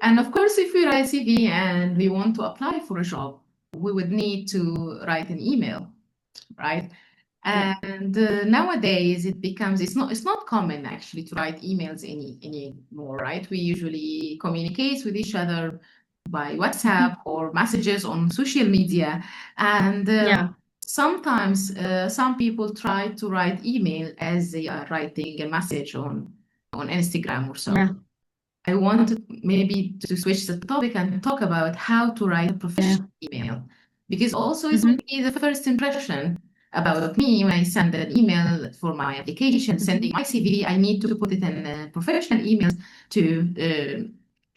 And of course, if we write CV and we want to apply for a job, we would need to write an email, right? Yeah, And nowadays it's not common actually to write emails anymore, right? We usually communicate with each other by WhatsApp or messages on social media. And yeah, sometimes some people try to write email as they are writing a message on Instagram or so. yeah, I want maybe to switch the topic and talk about how to write a yeah. professional email, because also it's Mm-hmm, maybe the first impression about me when I send an email for my application, mm-hmm, sending my CV. I need to put it in a professional email to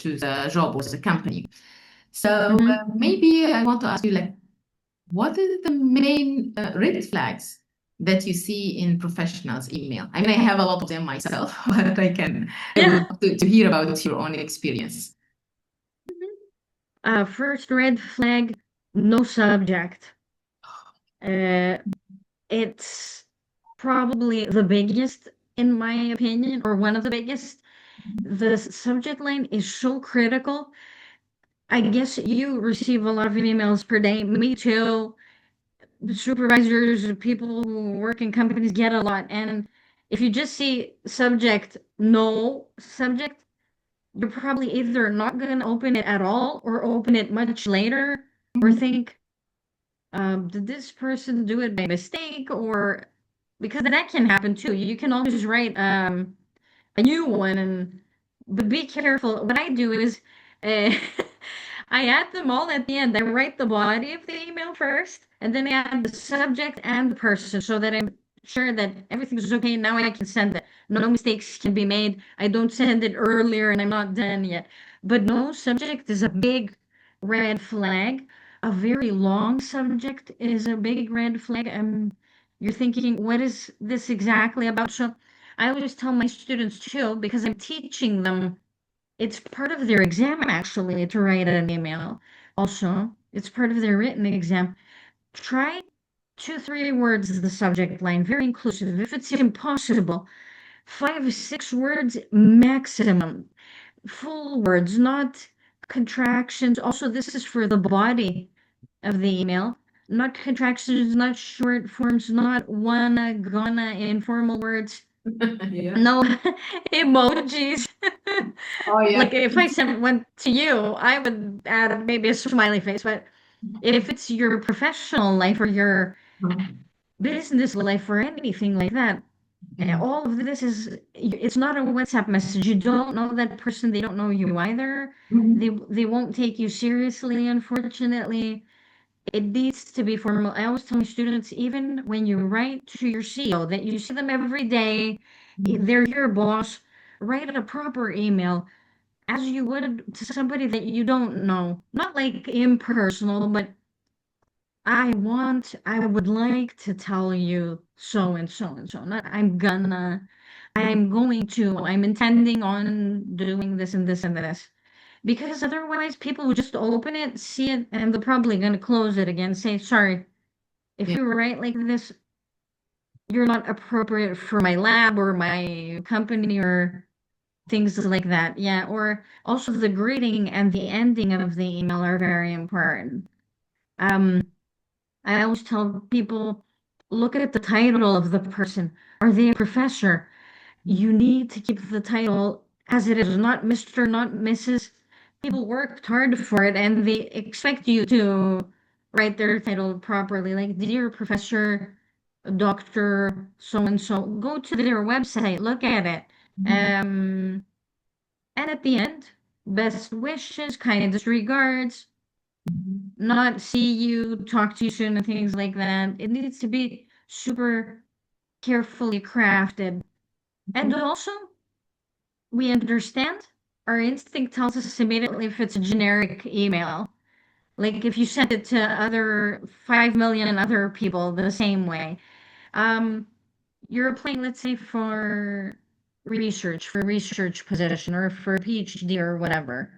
the job or the company. So mm-hmm. maybe I want to ask you, like, what are the main red flags that you see in professionals' email? I mean, I have a lot of them myself, but I would Yeah. love to hear about your own experience. First red flag, no subject. Uh, it's probably the biggest, in my opinion, or one of the biggest. The subject line is so critical. I guess you receive a lot of emails per day. Me too. Supervisors, people who work in companies get a lot. And if you just see subject, no subject, you're probably either not going to open it at all or open it much later or Mhm. think, did this person do it by mistake? Or because that can happen too. You can always write a new one, and but be careful. What I do is uh, I add them all at the end. I write the body of the email first, and then I add the subject and the person so that I'm sure that everything's okay. Now I can send it. No mistakes can be made. I don't send it earlier and I'm not done yet. But no subject is a big red flag. A very long subject is a big red flag. You're thinking, what is this exactly about? So I always tell my students too, because I'm teaching them, it's part of their exam actually to write an email. Also, it's part of their written exam. Try two, 3 words as the subject line, very inclusive. If it's impossible, 5, 6 words maximum. Full words, not contractions. Also, this is for the body of the email. Not contractions, not short forms, not wanna, gonna, informal words. Yeah. No emojis. Oh, yeah. Like if I sent one to you, I would add maybe a smiley face. But if it's your professional life or your business life or anything like that, Mhm. all of this is, it's not a WhatsApp message. You don't know that person. They don't know you either. Mhm. They won't take you seriously, unfortunately. It needs to be formal. I always tell my students, even when you write to your CEO, that you see them every day, they're your boss, write a proper email as you would to somebody that you don't know. Not like impersonal, but I would like to tell you so and so and so. Not I'm going to, I'm intending on doing this and this and this. Because otherwise, people would just open it, see it, and they're probably going to close it again, say, sorry, if Yeah. you write like this, you're not appropriate for my lab or my company or things like that. Yeah. Or also the greeting and the ending of the email are very important. Um, I always tell people, look at the title of the person. Are they a professor? You need to keep the title as it is, not Mr., not Mrs. People worked hard for it and they expect you to write their title properly. Like, dear Professor, Doctor, so and so. Go to their website, look at it. Mhm. Um, and at the end, best wishes, kindest regards, not see you, talk to you soon, and things like that. It needs to be super carefully crafted. And also, we understand our instinct tells us immediately if it's a generic email. Like if you send it to other 5 million other people the same way. Um, you're applying, let's say, for research position or for a PhD or whatever.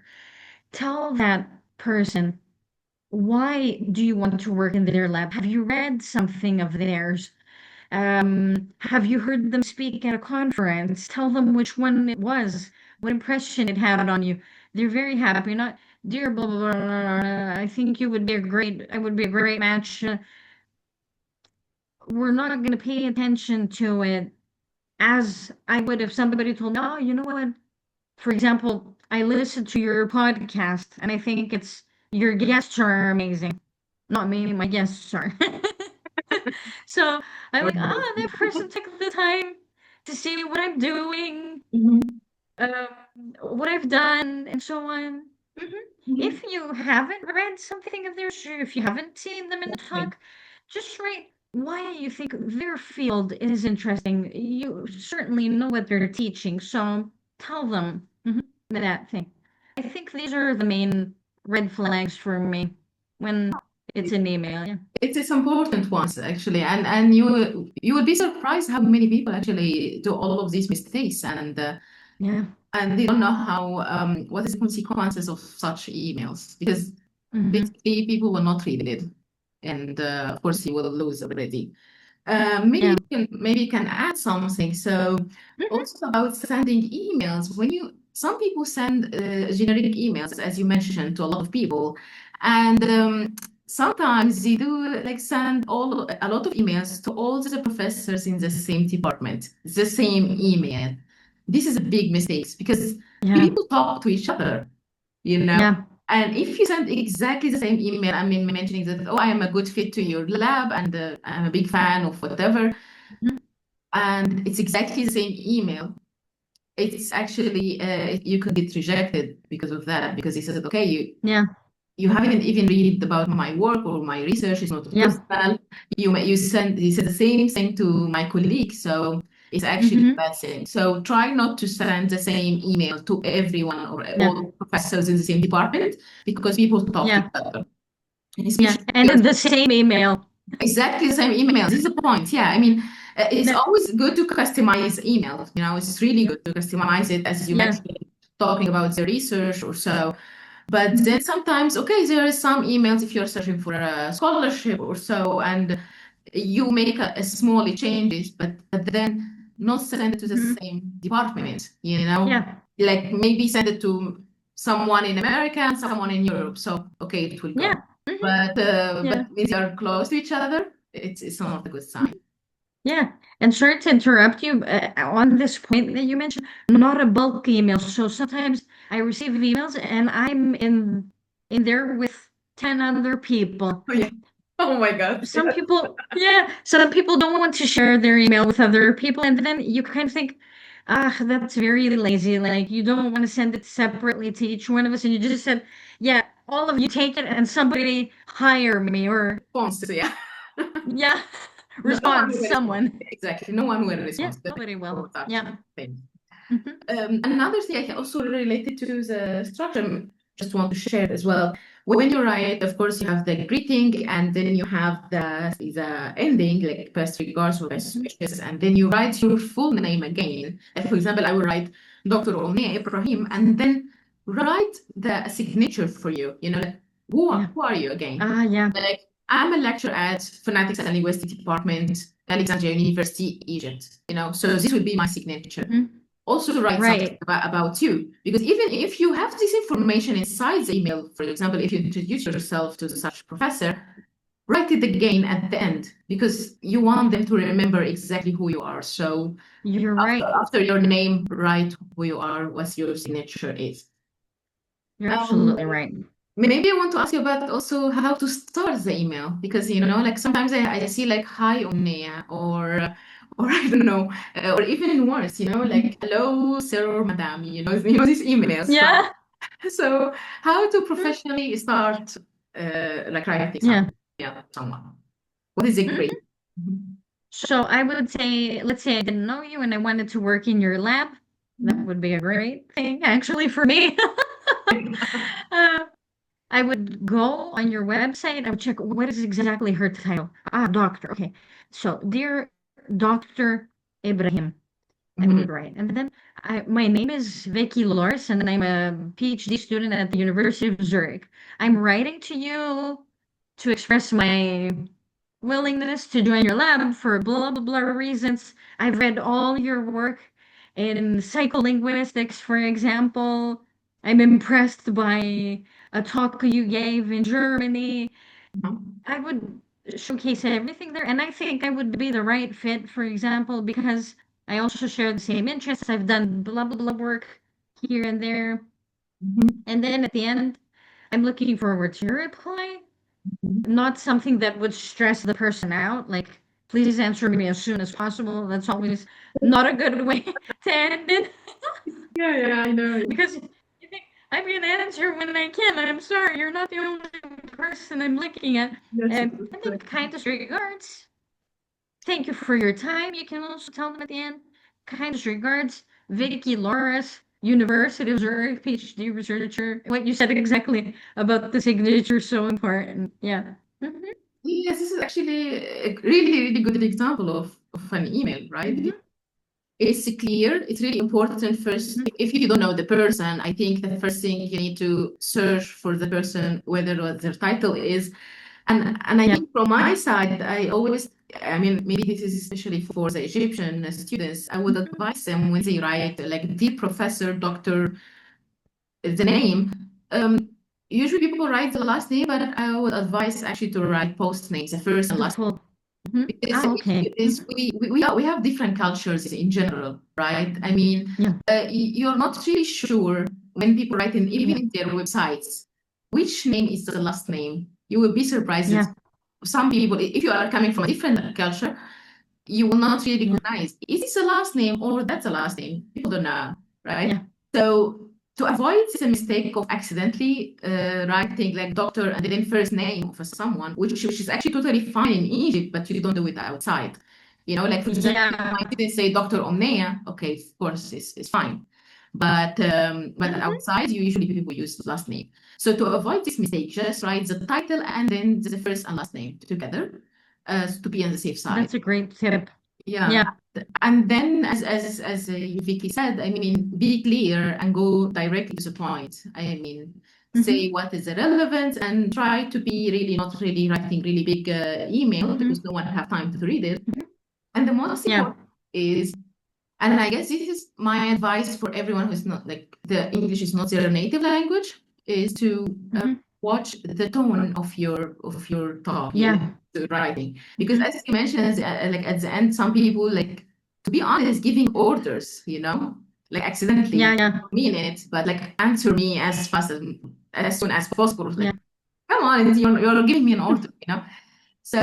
Tell that person, why do you want to work in their lab? Have you read something of theirs? Have you heard them speak at a conference? Tell them which one it was, what impression it had on you. they're very happy. Not, dear blah blah blah, blah, blah, blah, I think you would be a great, I would be a great match. We're not going to pay attention to it as I would if somebody told me, oh, you know what? For example, I listened to your podcast and I think it's your guests are amazing. Not me, my guests are. So I'm like, ah, that person took the time to see what I'm doing, Mhm. um, what I've done, and so on. Mhm. Mhm. If you haven't read something of theirs, or if you haven't seen them in the Exactly. talk, just write why you think their field is interesting. You certainly know what they're teaching, so tell them that thing. I think these are the main red flags for me when it's an email. Yeah. It's important ones actually, and you would be surprised how many people actually do all of these mistakes, Yeah. and they don't know how what is the consequences of such emails because Hmm. basically people will not read it, and of course you will lose already. Yeah. Maybe you can add something. So Hmm. also about sending emails, when you some people send generic emails, as you mentioned, to a lot of people, and sometimes they do like send all a lot of emails to all the professors in the same department, the same email. This is a big mistake because Yeah. people talk to each other, you know. Yeah. And if you send exactly the same email, I mean, mentioning that, oh, I am a good fit to your lab and I'm a big fan of whatever, Mhm. and it's exactly the same email, it's actually, you could get rejected because of that, because he said, okay, Yeah. you haven't even read about my work or my research, it's not Yeah. personal. You said the same thing to my colleague, so it's actually a Hmm. bad thing. So try not to send the same email to everyone or Yeah. all professors in the same department because people talk to each Yeah. other. And Yeah. especially And then the same email. exactly the same email. This is the point. Yeah, I mean, it's Yeah. always good to customize email. You know, it's really good to customize it, as you Yeah. mentioned, talking about the research or so. But then sometimes, okay, there are some emails if you're searching for a scholarship or so, and you make a small changes, but then not send it to the Mhm. same department, you know, Yeah. like maybe send it to someone in America and someone in Europe. So okay, it will Yeah. go. Hmm. Yeah. But when they are close to each other, it's not a good sign. Yeah. And sorry to interrupt you on this point that you mentioned, not a bulk email. So sometimes I receive emails and I'm in there with 10 other people. Oh, yeah. Oh my God. Some Yeah. people, yeah, some people don't want to share their email with other people, and then you kind of think, ah, that's very lazy. Like you don't want to send it separately to each one of us, and you just said, yeah, all of you take it, and somebody hire me, or Response, yeah. yeah, No, no one respond will respond. someone. Exactly. No one will Yeah, respond nobody will. for such Yeah. things. Hmm. Another thing I can also related to the structure, just want to share as well. When you write, of course, you have the greeting, and then you have the ending, like best regards or best wishes, and then you write your full name again. Like for example, I will write Dr. Omnia Ibrahim, and then write the signature for you. You know, like, Yeah. who are you again? Ah, yeah. Like I'm a lecturer at Phonetics and Linguistics Department, Alexandria University, Egypt. You know, so this would be my signature Hmm. also write something Right. about you. Because even if you have this information inside the email, for example, if you introduce yourself to such professor, write it again at the end because you want them to remember exactly who you are. So You're after, right. after your name, write who you are, what your signature is. You're Um, absolutely right. Maybe I want to ask you about also how to start the email because you know, like sometimes I see like hi Omnia or I don't know, or even worse, you know, like hello sir or madam, you know these emails from. Yeah. So how to professionally start like writing something, Yeah. yeah, someone. What is it great? Mhm. So I would say, let's say I didn't know you and I wanted to work in your lab. That would be a great thing, actually, for me. Uh, I would go on your website. I would check what is exactly her title. Ah, doctor. Okay. So, dear Dr. Ibrahim, I Mhm. would write. And then my name is Vicky Loras, and I'm a PhD student at the University of Zurich. I'm writing to you to express my willingness to join your lab for blah blah blah reasons. I've read all your work in psycholinguistics, for example. I'm impressed by a talk you gave in Germany. Mhm. I would showcase everything there, and I think I would be the right fit, for example, because I also share the same interests. I've done blah blah blah work here and there, Mhm. and then at the end, I'm looking forward to your reply. Mhm. Not something that would stress the person out, like, please answer me as soon as possible. That's always not a good way to end it. Yeah, yeah, I know. Because you think I'm gonna answer when I can. I'm sorry, you're not the only person I'm looking at. That's And then kindest regards. Thank you for your time. You can also tell them at the end. Kindest regards, Vicky Loras, University of Zurich, PhD researcher. What you said exactly about the signature is so important. Yeah. Mhm. Yes, this is actually a really, really good example of an email, right? Mhm. It's clear. It's really important first. Mhm. If you don't know the person, I think the first thing you need to search for the person, whether what their title is. And I Yeah. think from my side, I always, I mean, maybe this is especially for the Egyptian students, I would Mhm. advise them when they write like dear professor, doctor, the name. Usually people write the last name, but I would advise actually to write post names, the first and The last. full. Mhm. Because Ah, okay. is we have different cultures in general, right? I mean, Yeah. you're not really sure when people write in even Yeah. in their websites which name is the last name. You will be surprised that Yeah. some people, if you are coming from a different culture, you will not really Yeah. recognize is this a last name or that's a last name. People don't know, right? Yeah. So to avoid the mistake of accidentally writing like doctor and then first name of someone, which is actually totally fine in Egypt, but you don't do it outside. You know, like for example, if Yeah. I didn't say Dr. Omnea, okay, of course it's fine. But Mhm. outside, you usually people use the last name. So to avoid this mistake, just write the title and then the first and last name together to be on the safe side. That's a great tip. Yeah. Yeah. And then, as Vicky said, I mean, be clear and go directly to the point. I mean, say Mhm. what is relevant and try to be really not really writing really big email because Mhm. no one have time to read it. Mhm. And the most Yeah. important is, and I guess this is my advice for everyone who's not like the English is not their native language, is to Mhm. watch the tone of your talk, yeah, Yeah. the writing. Because Mhm. as you mentioned, like at the end, some people like to be honest, giving orders, like accidentally, Yeah. like Yeah. don't mean it, but like answer me as fast as soon as possible. Yeah. Like, come on, you're giving me an order. So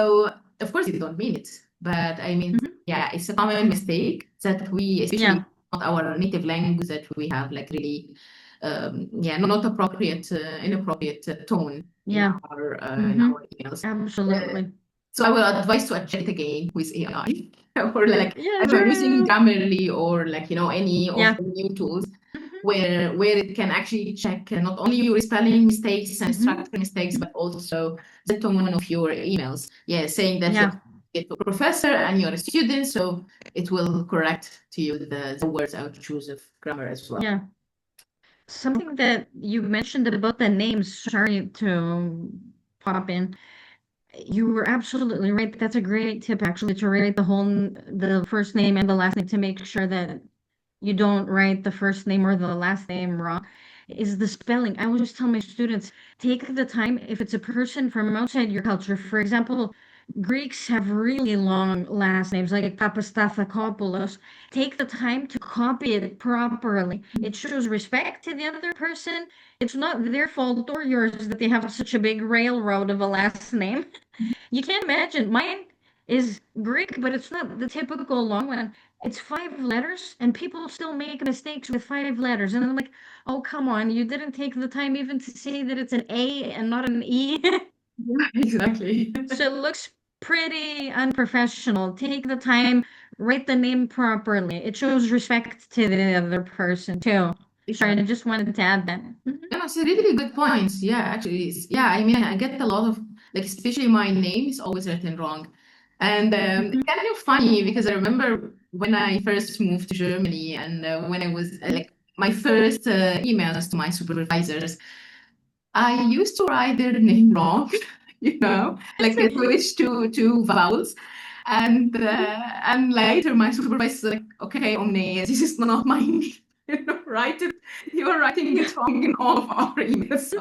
of course you don't mean it, but I mean, Mhm. yeah, it's a common mistake that we, especially Yeah. not our native language, that we have like really, yeah, not appropriate, inappropriate tone Yeah. in Mhm. our emails. Uh, Absolutely. so I will advise to adjust it again with AI, or like Yeah. either using True. Grammarly or like any of Yeah. the new tools Mhm. where it can actually check not only your spelling mistakes and Mhm. structure mistakes, but Mhm. also the tone of your emails. Yeah, saying that you're Yeah. a professor and you're a student, so it will correct to you the words out of choose of grammar as well. Yeah. Something that you mentioned about the names, sorry to pop in. You were absolutely right. That's a great tip, actually, to write the first name and the last name to make sure that you don't write the first name or the last name wrong. Is the spelling. I always tell my students, take the time if it's a person from outside your culture. For example, Greeks have really long last names, like Papastathakopoulos. Take the time to copy it properly. It shows respect to the other person. It's not their fault or yours that they have such a big railroad of a last name. You can't imagine. Mine is Greek, but it's not the typical long one. It's 5 letters, and people still make mistakes with 5 letters. And I'm like, oh, come on. You didn't take the time even to say that it's an A and not an E. Yeah, exactly. So it looks pretty unprofessional. Take the time, write the name properly. It shows respect to the other person, too. Sorry, I Exactly. just wanted to add that. Mhm. No, it's a really good points. Yeah, actually, yeah. I mean, I get a lot of like, especially my name is always written wrong, and it's Mhm. kind of funny because I remember when I first moved to Germany and when I was like my first emails to my supervisors, I used to write their name wrong, It's like I switched to vowels, and okay. uh, and later my supervisor was like, okay, Omne, this is not my name. write it. You are writing it wrong in all of our emails. So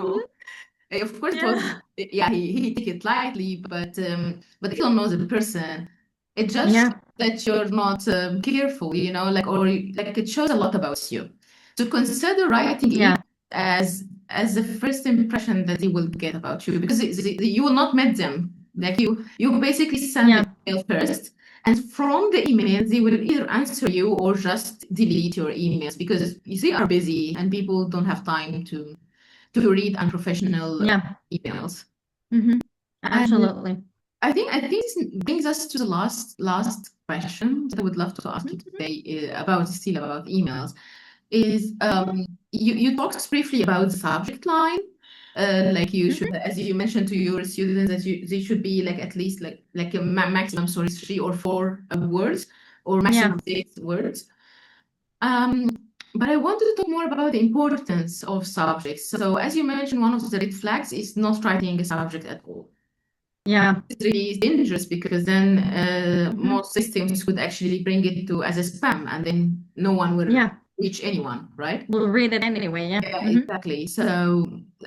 Mhm. of course, it was, Yeah. yeah, he took it lightly, but if you don't know the person, it just shows Yeah. that you're not careful, like, or like it shows a lot about you. To consider writing Yeah. it as the first impression that they will get about you, because you will not meet them. Like you basically send the Yeah. email first, and from the emails, they will either answer you or just delete your emails because they are busy and people don't have time to read unprofessional Yeah. emails. Hmm. And Absolutely. I think this brings us to the last question that I would love to ask you Mhm. today about emails. Is Mhm. you talked briefly about the subject line, like you should, Mhm. as you mentioned to your students, that they should be like at least like a maximum, sorry, 3 or 4 words, or maximum Yeah. 6 words. Um, but I wanted to talk more about the importance of subjects. So, as you mentioned, one of the red flags is not writing a subject at all. Yeah. It's really dangerous because then Mhm. most systems could actually bring it to as a spam, and then no one will Yeah. reach anyone, right? We'll read it anyway. Yeah. Yeah, Hmm. exactly. So,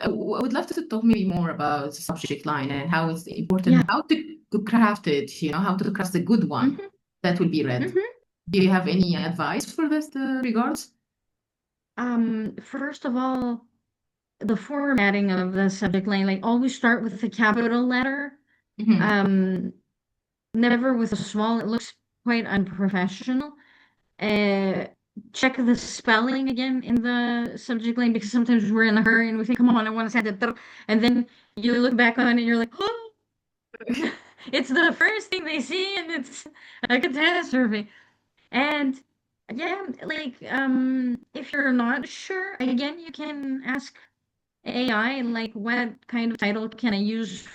I would love to talk maybe more about the subject line and how it's important, Yeah. how to craft it, how to craft a good one Hmm. that will be read. Hmm. Do you have any advice for this regards? First of all, the formatting of the subject line, like always start with the capital letter. Mhm. Um, Never with a small. It looks quite unprofessional. Uh, Check the spelling again in the subject line because sometimes we're in a hurry and we think, come on, I want to send it. And then you look back on it and you're like, oh, it's the first thing they see and it's a catastrophe. And yeah, like if you're not sure, again, you can ask AI like what kind of title can I use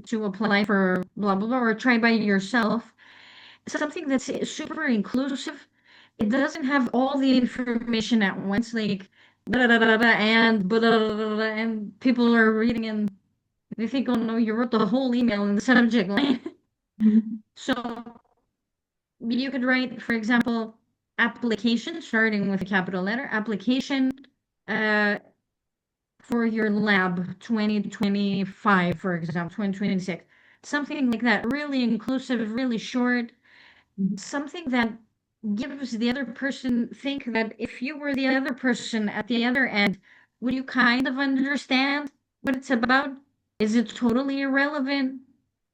to apply for blah blah blah, or try by yourself. Something that's super inclusive. It doesn't have all the information at once, like da da da da and blah, blah, blah, blah, and people are reading and they think, oh no, you wrote the whole email in the subject line. Mhm. So you could write, for example, application, starting with a capital letter, application uh, for your lab 2025, for example, 2026. Something like that, really inclusive, really short, something that gives the other person think that if you were the other person at the other end, would you kind of understand what it's about? Is it totally irrelevant?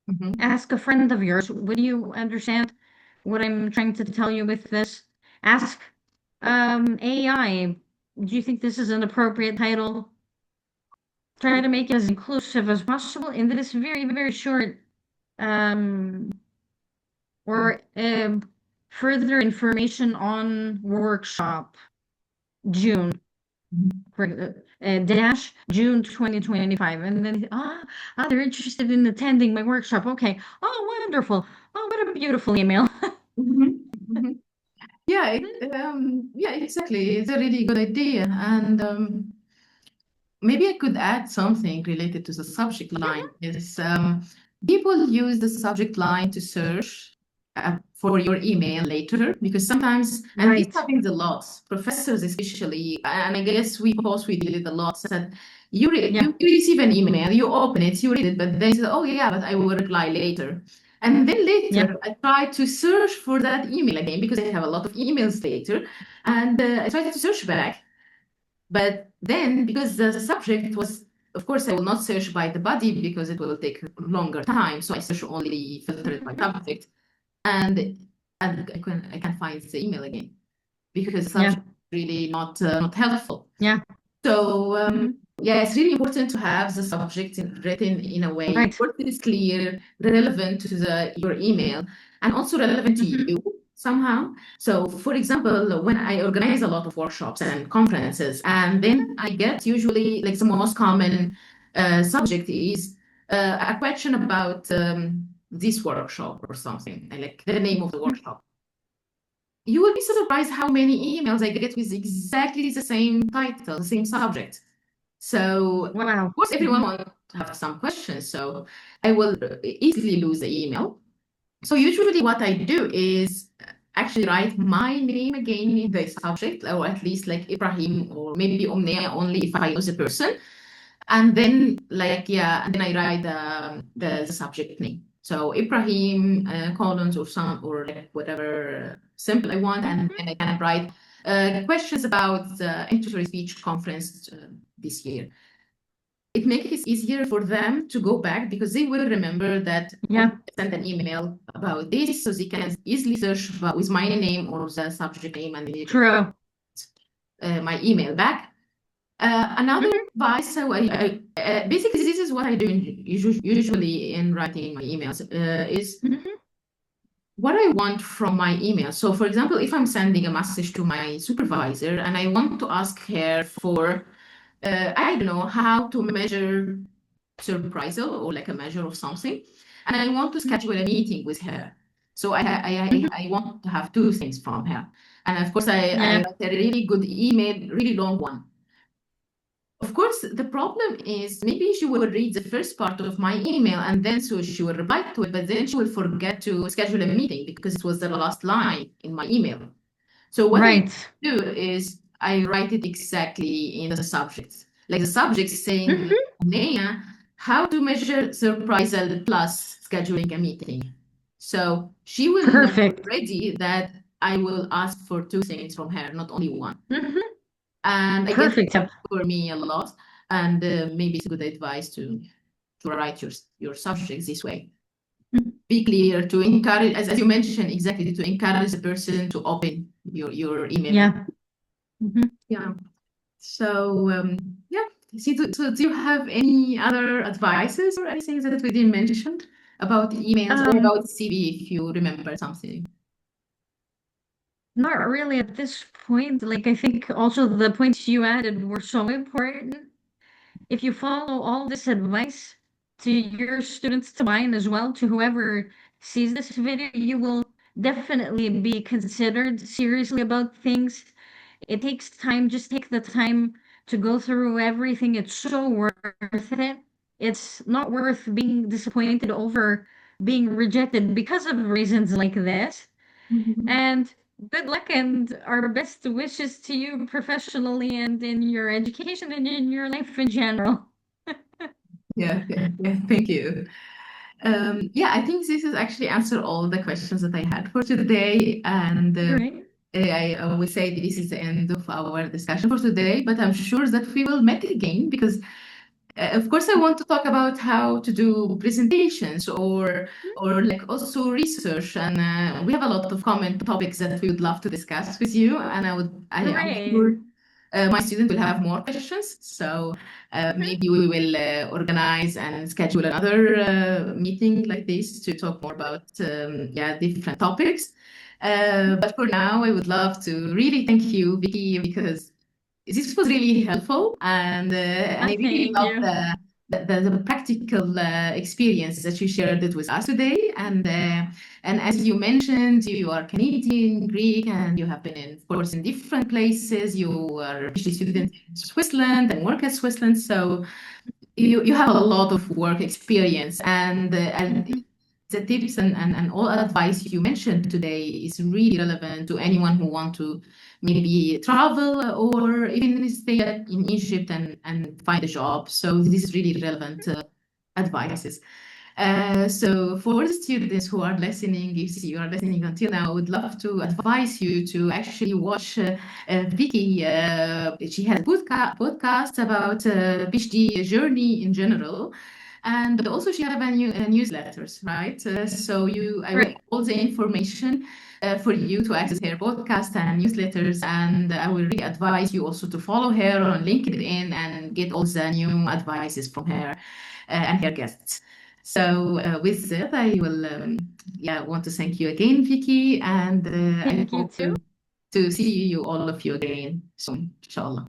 Mhm. Ask a friend of yours, would you understand what I'm trying to tell you with this? Ask AI, do you think this is an appropriate title? Try to make it as inclusive as possible in this very, very short um, or further information on workshop June Mhm. for dash June 2025, and then they're interested in attending my workshop. Okay, oh wonderful, oh what a beautiful email. Mhm. Mhm. Yeah, yeah, exactly. It's a really good idea. And maybe I could add something related to the subject line. Is people use the subject line to search for your email later because sometimes, and this Right. happens a lot, professors especially, and I guess we did it a lot, said Yeah. you receive an email, you open it, you read it, but then you say, oh yeah, but I will reply later. And then Yeah. later, I try to search for that email again because I have a lot of emails later. And I tried to search back. But then, because the subject was, of course, I will not search by the body because it will take longer time. So I search only filter it by Mhm. subject, and I can find the email again because the Yeah. subject is really not helpful. Yeah. So Hmm. yeah, it's really important to have the subject written in a way Right. where it is clear, relevant to your email, and also relevant to Hmm. you somehow. So, for example, when I organize a lot of workshops and conferences, and then I get usually like the most common subject is a question about this workshop or something, and like the name of the workshop. You will be surprised how many emails I get with exactly the same title, the same subject. So, of Wow. course, everyone Hmm. wants to have some questions. So, I will easily lose the email. So, usually, what I do is actually write my name again in the subject, or at least like Ibrahim or maybe Omnia only if I know the person. And then like, yeah, and then I write the subject name. So Ibrahim colons or some or like whatever simple I want, and Mhm. then I can write questions about the introductory speech conference this year. It makes it easier for them to go back because they will remember that Yeah, I sent an email about this, so they can easily search with my name or the subject name, and they get true. my email back. Another Mhm. advice, so basically this is what I do usually in writing my emails, is Mhm. what I want from my email. So, for example, if I'm sending a message to my supervisor and I want to ask her for, I don't know, how to measure surprisal or like a measure of something, and I want to schedule a meeting with her. So Mhm. I want to have two things from her. And of course, I Yeah, write a really good email, really long one. Of course, the problem is maybe she will read the first part of my email and then so she will reply to it, but then she will forget to schedule a meeting because it was the last line in my email. So what I right. do is I write it exactly in the subject. Like the subject saying, Mhm. Nea, how to measure surprisal plus scheduling a meeting. So she will know Perfect. already that I will ask for two things from her, not only one. Mhm. And I guess Perfect. Yep. for me a lot. And maybe it's good advice to write your subjects this way. Mhm. Be clear to encourage, as you mentioned, exactly to encourage the person to open your email. Yeah. Mhm. Yeah. So yeah. See, so do you have any other advices or anything that we didn't mention about emails or Um, about CV if you remember something? Not really at this point. Like, I think also the points you added were so important. If you follow all this advice to your students, to mine as well, to whoever sees this video, you will definitely be considered seriously about things. It takes time. Just take the time to go through everything. It's so worth it. It's not worth being disappointed over being rejected because of reasons like this. Mhm. And good luck and our best wishes to you professionally and in your education and in your life in general. Yeah, yeah, yeah. Thank you. Yeah, I think this has actually answered all the questions that I had for today. And Right. I will say this is the end of our discussion for today, but I'm sure that we will meet again because of course, I want to talk about how to do presentations or like also research, and we have a lot of common topics that we would love to discuss with you. And I'm Great. sure my students will have more questions. So Mhm. maybe we will organize and schedule another meeting like this to talk more about yeah, different topics. But for now, I would love to really thank you, Vicky, because this was really helpful, and I really Thank love you. the practical experience that you shared it with us today. And as you mentioned, you are Canadian, Greek, and you have been in, of course, in different places. You are a PhD student in Switzerland and work at Switzerland, so you have a lot of work experience, and Mhm. the tips and all advice you mentioned today is really relevant to anyone who want to maybe travel or even stay in Egypt and find a job. So this is really relevant advices. So for the students who are listening, if you are listening until now, I would love to advise you to actually watch Vicky. She has podcast about PhD journey in general. And also she have newsletters, right? I will have Right. all the information for you to access her podcast and newsletters. And I will really advise you also to follow her on LinkedIn and get all the new advices from her and her guests. So with that, I will yeah want to thank you again, Vicky, and I Thank you hope too. to see you all of you again soon, inshallah.